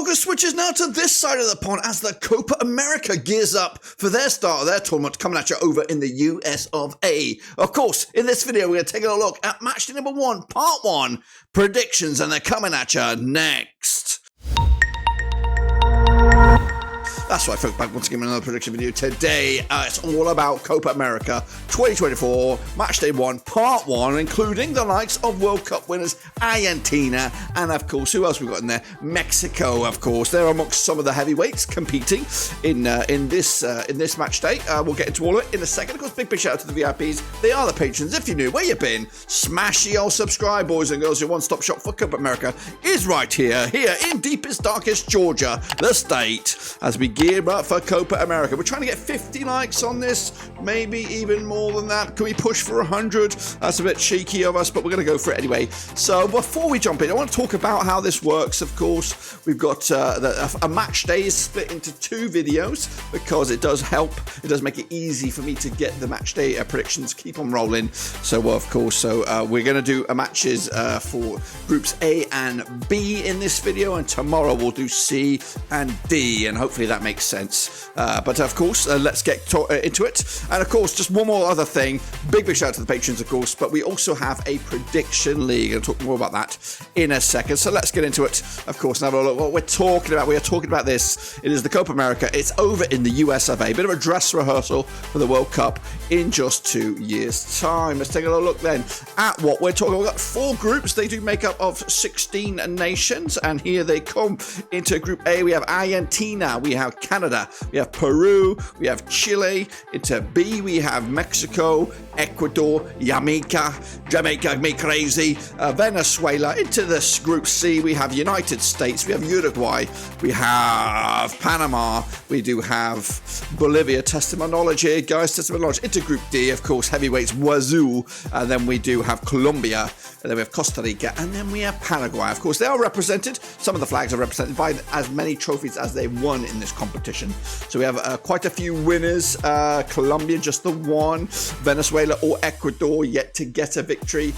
focus switches now to this side of the pond as the Copa America gears up for their start of their tournament coming at you over in the US of A. Of course, in this video, we're going to take a look at match number 1, part 1, predictions, and they're coming at you next. That's right, folks, back once again with another prediction video. Today, it's all about Copa America 2024, Matchday 1, Part 1, including the likes of World Cup winners Argentina, and of course, who else we've got in there? Mexico, of course. They're amongst some of the heavyweights competing in this Matchday. We'll get into all of it in a second. Of course, big shout out to the VIPs. They are the patrons. If you're new, where you been? Smash the old subscribe, boys and girls. Your one-stop shop for Copa America is right here in deepest, darkest Georgia, the state, as we gear up for Copa America. We're trying to get 50 likes on this, maybe even more than that. Can we push for 100? That's a bit cheeky of us, but we're going to go for it anyway. So before we jump in, I want to talk about how this works. Of course, we've got a match day is split into 2 videos because it does help. It does make it easy for me to get the match day predictions keep on rolling. So of course, we're going to do matches for groups A and B in this video, and tomorrow we'll do C and D, and hopefully that makes sense. But of course, let's get into it. And of course, just one more other thing. Big shout out to the patrons, of course, but we also have a prediction league. I'll talk more about that in a second. So let's get into it, of course, and have a look what we're talking about. We are talking about this. It is the Copa America. It's over in the US of A. Bit of a dress rehearsal for the World Cup in just 2 years' time. Let's take a look then at what we're talking about. We've got 4 groups. They do make up of 16 nations, and here they come into Group A. We have Argentina, we have Canada, we have Peru, we have Chile. Into B, we have Mexico, Ecuador, Jamaica, me crazy, Venezuela. Into this Group C, we have United States, we have Uruguay, we have Panama, we do have Bolivia. Testimoniology here, guys, testimoniology. Into Group D, of course, heavyweights Wazoo, and then we do have Colombia, and then we have Costa Rica, and then we have Paraguay. Of course, they are represented. Some of the flags are represented by as many trophies as they won in this competition. So we have quite a few winners. Colombia, just the one. Venezuela or Ecuador yet to get a victory.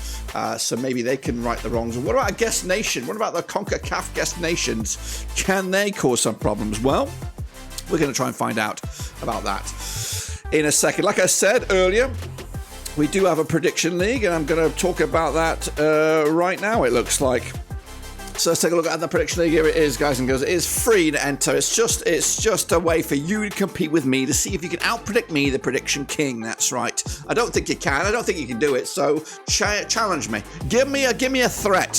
So maybe they can right the wrongs. And what about a guest nation? What about the CONCACAF guest nations? Can they cause some problems? Well, we're going to try and find out about that in a second. Like I said earlier, we do have a prediction league, and I'm going to talk about that right now, it looks like. So let's take a look at the prediction league. Here it is, guys and girls. It is free to enter. It's just a way for you to compete with me to see if you can outpredict me, the prediction king. That's right. I don't think you can. I don't think you can do it. So challenge me. Give me a threat.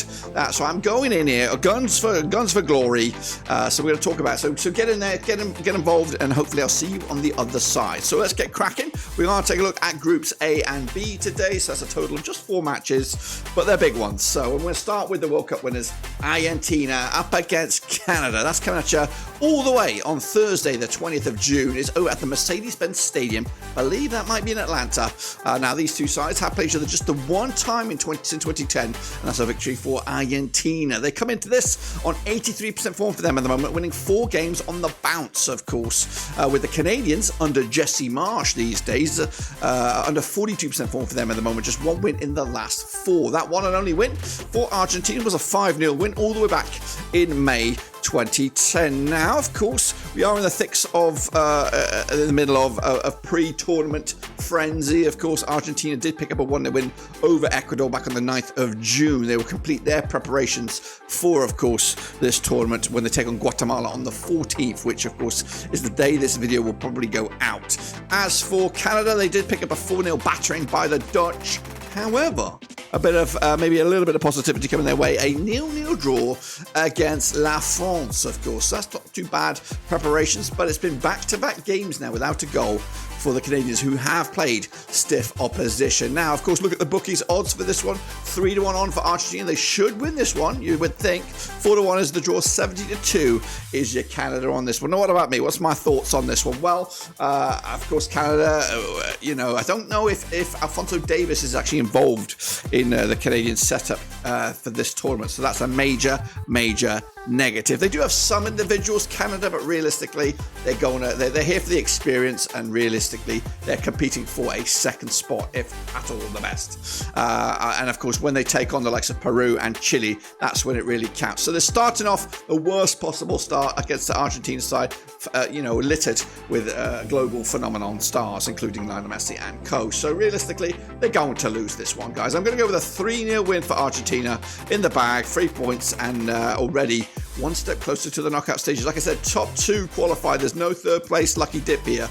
So I'm going in here. Guns for glory. So we're going to talk about it. So get in there, get involved, and hopefully I'll see you on the other side. So let's get cracking. We're going to take a look at groups A and B today. So that's a total of just 4 matches, but they're big ones. So I'm going to start with the World Cup winners. Argentina up against Canada. That's coming at you all the way on Thursday, the 20th of June. It's over at the Mercedes-Benz Stadium. I believe that might be in Atlanta. Now, these 2 sides have played each other just the one time in 2010, and that's a victory for Argentina. They come into this on 83% form for them at the moment, winning 4 games on the bounce, of course, with the Canadians under Jesse Marsh these days, under 42% form for them at the moment, just 1 win in the last 4. That one and only win for Argentina was a 5-0 win all the way back in May 2010. Now, of course, we are in the thicks of, in the middle of pre-tournament frenzy. Of course, Argentina did pick up a 1-0 win over Ecuador back on the 9th of June. They will complete their preparations for, of course, this tournament when they take on Guatemala on the 14th, which, of course, is the day this video will probably go out. As for Canada, they did pick up a 4-0 battering by the Dutch. However, maybe a little bit of positivity coming their way. A 0-0 draw against La France, of course. So that's not too bad preparations, but it's been back-to-back games now without a goal for the Canadians, who have played stiff opposition. Now, of course, look at the bookies' odds for this one. 3-1 on for Argentina. They should win this one, you would think. 4-1 is the draw. 70-2 is your Canada on this one. Now, what about me? What's my thoughts on this one? Well, of course, Canada, I don't know if Alphonso Davies is actually involved in the Canadian setup for this tournament. So that's a major negative. They do have some individuals, Canada, but realistically, they're here for the experience, and realistically, they're competing for a second spot, if at all the best. And of course, when they take on the likes of Peru and Chile, that's when it really counts. So they're starting off the worst possible start against the Argentina side, littered with global phenomenon stars, including Lionel Messi and co. So realistically, they're going to lose this one, guys. I'm going to go with a 3-0 win for Argentina in the bag, 3 points, and already one step closer to the knockout stages. Like I said, top 2 qualified. There's no third place lucky dip here.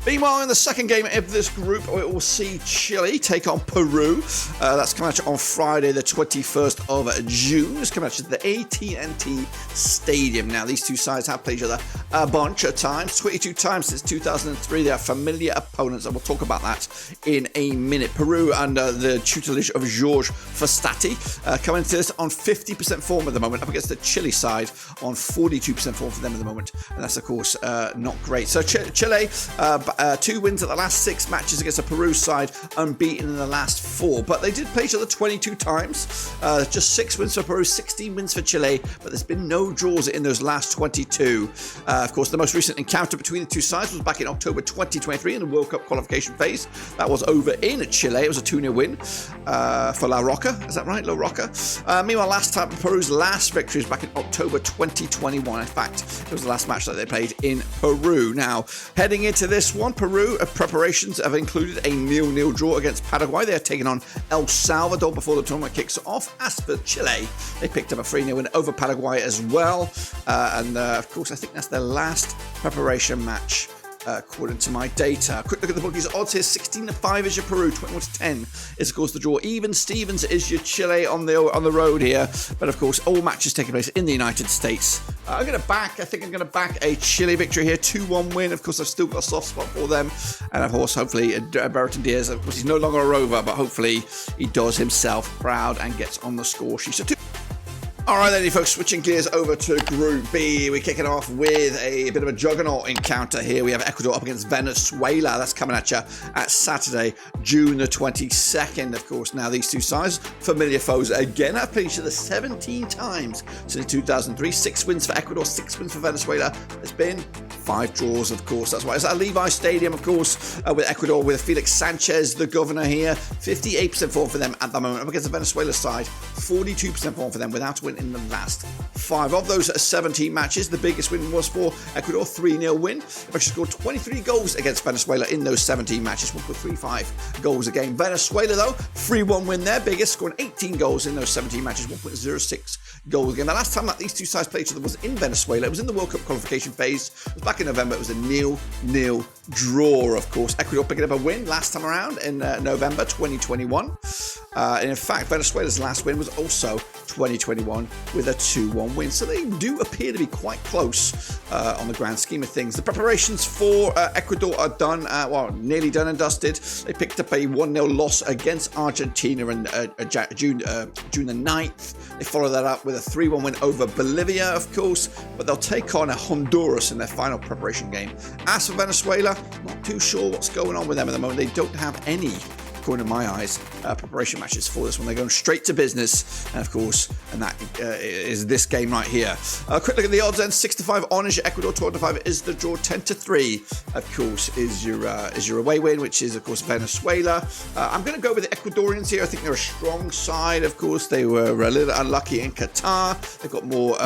Meanwhile, in the second game of this group, we will see Chile take on Peru. That's coming at you on Friday, the 21st of June. It's coming at you at the AT&T Stadium. Now, these two sides have played each other a bunch of times, 22 times since 2003. They are familiar opponents, and we'll talk about that in a minute. Peru, under the tutelage of Jorge Fostati, coming into this on 50% form at the moment, up against the Chile side on 42% form for them at the moment. And that's, of course, not great. So Chile, 2 wins at the last 6 matches against the Peru side, unbeaten in the last 4. But they did play each other 22 times. Just 6 wins for Peru, 16 wins for Chile, but there's been no draws in those last 22. Of course, the most recent encounter between the two sides was back in October 2023 in the World Cup qualification phase. That was over in Chile. It was a 2-0 win for La Roca. Is that right? La Roca? Meanwhile, last time, Peru's last victory was back in October 2021. In fact, it was the last match that they played in Peru. Now, heading into this one, Peru preparations have included a 0-0 draw against Paraguay. They are taking on El Salvador before the tournament kicks off. As for Chile, they picked up a 3-0 win over Paraguay as well. Of course, I think that's their last preparation match, according to my data. Quick look at the bookies. Odds here: 16-5 is your Peru, 21-10 is of course the draw. Even Stevens is your Chile on the road here. But of course, all matches taking place in the United States. I think I'm going to back a Chile victory here, 2-1 win. Of course, I've still got a soft spot for them. And of course, hopefully, Brereton Diaz, of course, he's no longer a rover, but hopefully he does himself proud and gets on the score sheet. So Alright then, you folks, switching gears over to Group B. We're kicking off with a bit of a juggernaut encounter here. We have Ecuador up against Venezuela. That's coming at you at Saturday, June the 22nd, of course. Now, these two sides, familiar foes again, have played each other 17 times since 2003. 6 wins for Ecuador, 6 wins for Venezuela. There's been 5 draws, of course. That's why it's at Levi Stadium, of course, with Ecuador, with Felix Sanchez, the governor here. 58% form for them at the moment. Up against the Venezuela side, 42% form for them without a win in the last 5 of those 17 matches. The biggest win was for Ecuador, 3-0 win. They've actually scored 23 goals against Venezuela in those 17 matches, 1.35 goals a game. Venezuela, though, 3-1 win, their biggest, scoring 18 goals in those 17 matches, 1.06 goals a game. The last time that these two sides played each other was in Venezuela. It was in the World Cup qualification phase. It was back in November. It was a 0-0 draw, of course. Ecuador picking up a win last time around in November 2021. And in fact, Venezuela's last win was also 2021 with a 2-1 win. So they do appear to be quite close on the grand scheme of things. The preparations for Ecuador are done, nearly done and dusted. They picked up a 1-0 loss against Argentina in June the 9th. They follow that up with a 3-1 win over Bolivia, of course, but they'll take on Honduras in their final preparation game. As for Venezuela, not too sure what's going on with them at the moment. They don't have any, according to my eyes, preparation matches for this one. They're going straight to business, and of course, and that is this game right here. Quick look at the odds then: 6-5 on is your Ecuador, 12-5 is the draw, 10-3, of course, is your away win, which is of course Venezuela. I'm going to go with the Ecuadorians here. I think they're a strong side. Of course, they were a little unlucky in Qatar. They've got more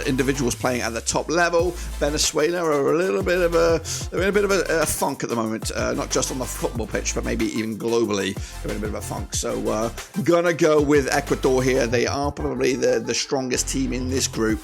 individuals playing at the top level. Venezuela are they're in a bit of a funk at the moment, not just on the football pitch, but maybe even globally. They're in a bit of a funk. So gonna go with Ecuador here. They are probably the strongest team in this group.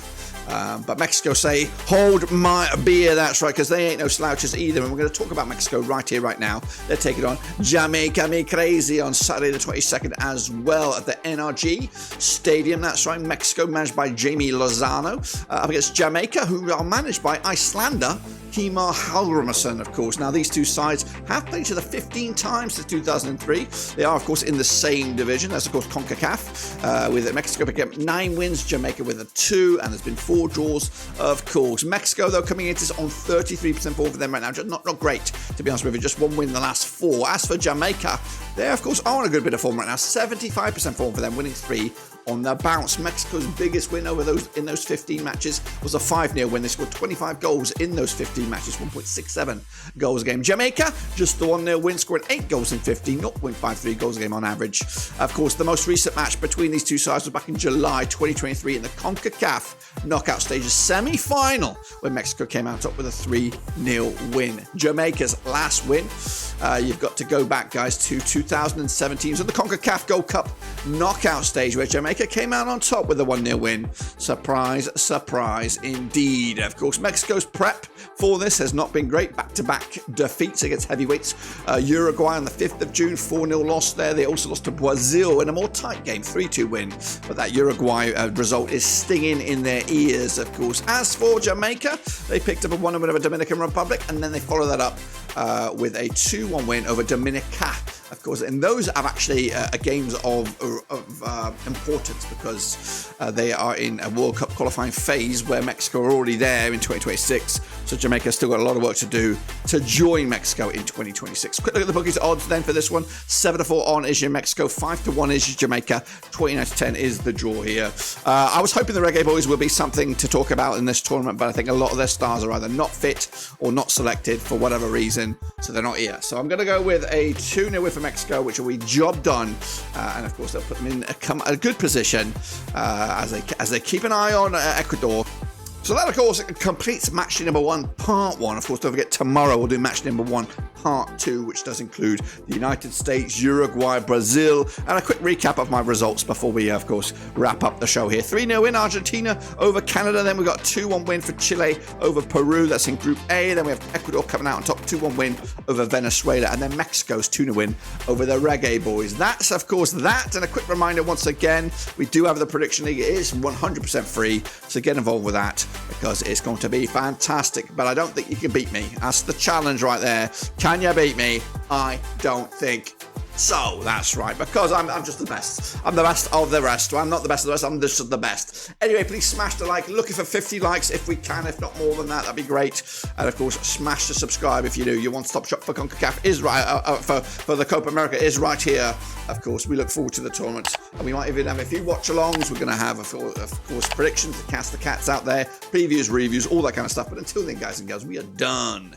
But Mexico say, hold my beer, that's right, because they ain't no slouches either. And we're going to talk about Mexico right here, right now. They're taking on Jamaica Me Crazy on Saturday the 22nd as well at the NRG Stadium. That's right, Mexico managed by Jamie Lozano. Up against Jamaica, who are managed by Icelander Heimir Hallgrímsson, of course. Now, these two sides have played each other 15 times since 2003. They are, of course, in the same division as, of course, CONCACAF, with Mexico picking up 9 wins, Jamaica with a 2, and there's been 4 draws, of course. Mexico, though, coming into this on 33% form for them right now. Not great, to be honest with you. Just 1 win in the last 4. As for Jamaica, They, of course, are on a good bit of form right now. 75% form for them, winning 3 on the bounce. Mexico's biggest win over in those 15 matches was a 5-0 win. They scored 25 goals in those 15 matches, 1.67 goals a game. Jamaica, just the 1-0 win, scoring 8 goals in 15, 0.53 goals a game on average. Of course, the most recent match between these two sides was back in July 2023 in the CONCACAF knockout stages semi-final, where Mexico came out top with a 3-0 win. Jamaica's last win, you've got to go back, guys, to 2017. So the CONCACAF Gold Cup knockout stage, where Jamaica came out on top with a 1-0 win. Surprise, surprise indeed. Of course, Mexico's prep for this has not been great. Back-to-back defeats against heavyweights. Uruguay on the 5th of June, 4-0 loss there. They also lost to Brazil in a more tight game, 3-2 win. But that Uruguay result is stinging in their ears, of course. As for Jamaica, they picked up a 1-0 win over Dominican Republic, and then they followed that up with a 2-1 win over Dominica. Of course, and those are actually games of importance, because they are in a World Cup qualifying phase where Mexico are already there in 2026. So Jamaica's still got a lot of work to do to join Mexico in 2026. Quick look at the bookies odds then for this one. 7-4 on is your Mexico, 5-1 is your Jamaica, 29-10 is the draw here. I was hoping the Reggae Boys will be something to talk about in this tournament, but I think a lot of their stars are either not fit or not selected for whatever reason, so they're not here. So I'm going to go with a 2-0 win for Mexico, which will be job done, and of course they'll put them in a good position as they keep an eye on Ecuador. So that, of course, completes match number 1, part 1. Of course, don't forget, tomorrow we'll do match number 1, part 2, which does include the United States, Uruguay, Brazil, and a quick recap of my results before we, of course, wrap up the show here. 3-0 win Argentina over Canada. Then we got 2-1 win for Chile over Peru. That's in Group A. Then we have Ecuador coming out on top, 2-1 win over Venezuela. And then Mexico's 2-0 win over the Reggae Boys. That's, of course, that. And a quick reminder once again, we do have the Prediction League. It is 100% free, so get involved with that, because it's going to be fantastic. But I don't think you can beat me. That's the challenge right there. Can you beat me? I don't think so. That's right, because I'm just the best. I'm the best of the rest. Well, I'm not the best of the rest, I'm just the best. Anyway, please smash the like. Looking for 50 likes if we can, if not more than that, that'd be great. And of course, smash the subscribe if you do. Your one-stop shop for CONCACAF is right, for the Copa America is right here. Of course, we look forward to the tournament, and we might even have a few watch-alongs. We're going to have, of course, predictions to cast the cats out there, previews, reviews, all that kind of stuff. But until then, guys and girls, we are done.